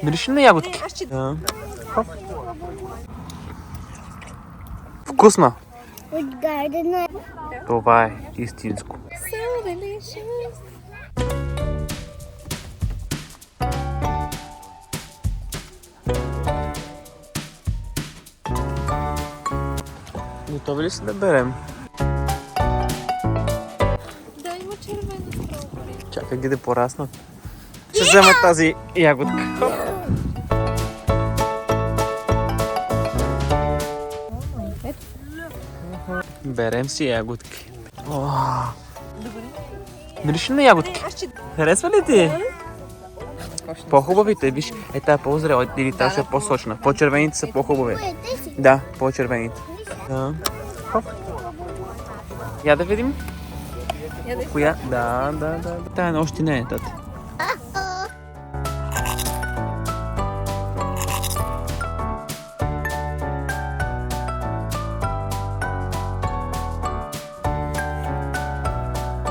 Мириш ли на ягодки? Да. Вкусно? От гардена. Това е истинско. So delicious. Готови ли си да берем? Да, има червено стробери. Чакай ги да пораснат. Ще взема тази ягодка. Хоп. Берем си ягодки. Мириш ли на ягодки? Харесва ли ти? По-хубавите, виж, тая по-зрела или тази ще е по-сочна. По-червените са по-хубави. Да, по-червените. Да. Хоп. Я да видим. Коя? Да. Тая още не е, тата.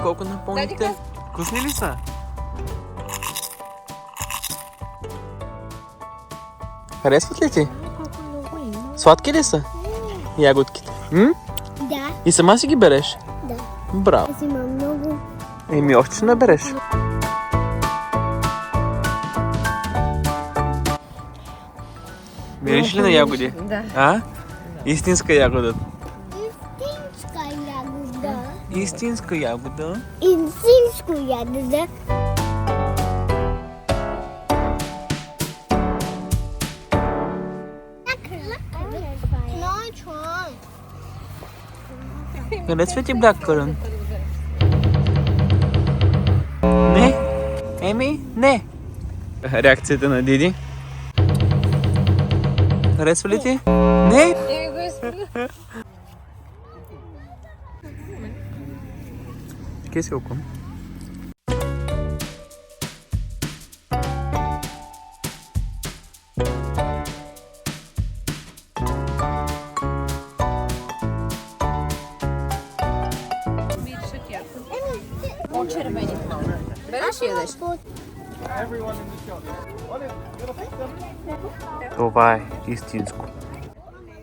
Колко напълните? Вкусни ли са? Харесват ли ти? Колко много има. Сладки ли са? Ягодките. Да, И сама си ги береш? да. Браво. Аз имам много. Еми, още ще набереш. Мириш ли на ягоди? Да. А? Истинска ягода. Истинска ягода. Истинска ягода. Истинско ягода. Харесва ти Blackcurrant? Не? Еми, не. Реакцията на Диди. Харесва ли ти? Не? Киселко. По-червени. Береш и ядеш. Това е истинско.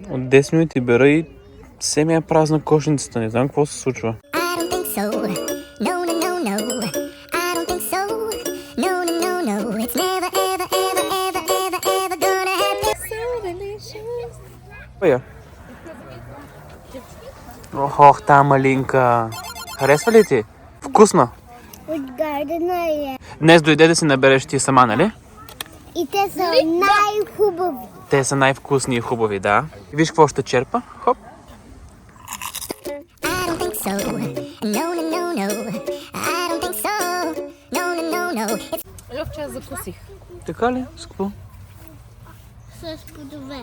От 10 минути бера и все ми е празна кошницата. Не знам какво се случва. I don't think so. No, no, no, no. I don't think so. No, no, no, no. It's never, ever, ever, ever, ever, ever gonna happen. So delicious. Оя. Ох, та малинка. Харесва ли ти? Вкусно. От гардена е. Днес дойде да си набереш ти сама, нали? И те са най-хубави. Те са най-вкусни и хубави, да. Виж какво ще черпа. Хоп. I don't think so. No, no, no, no. I don't think so. No, no, no, no. It's Льовче, аз закусих. Така ли? С какво? С плодове.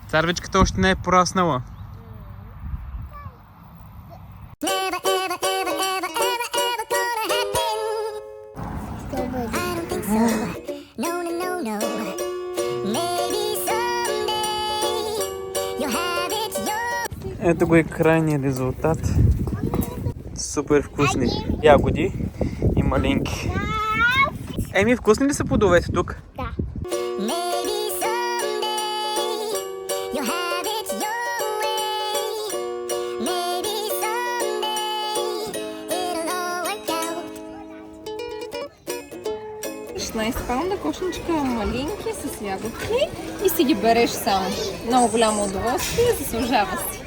Царвичката още не е пораснала. never, ever, ever, ever, ever, ever gonna happen. I don't think so. No, no, no, no. Maybe someday you'll have it your Ето го и крайният резултат. Супер вкусни ягоди и малинки. Еми, вкусни ли са плодовете тук? Да. Maybe someday you'll have it your way. Maybe someday it'll all work out. 16 паунда кошничка малинки с ягодки и си ги береш сам. Много голямо удоволствие, заслужава си.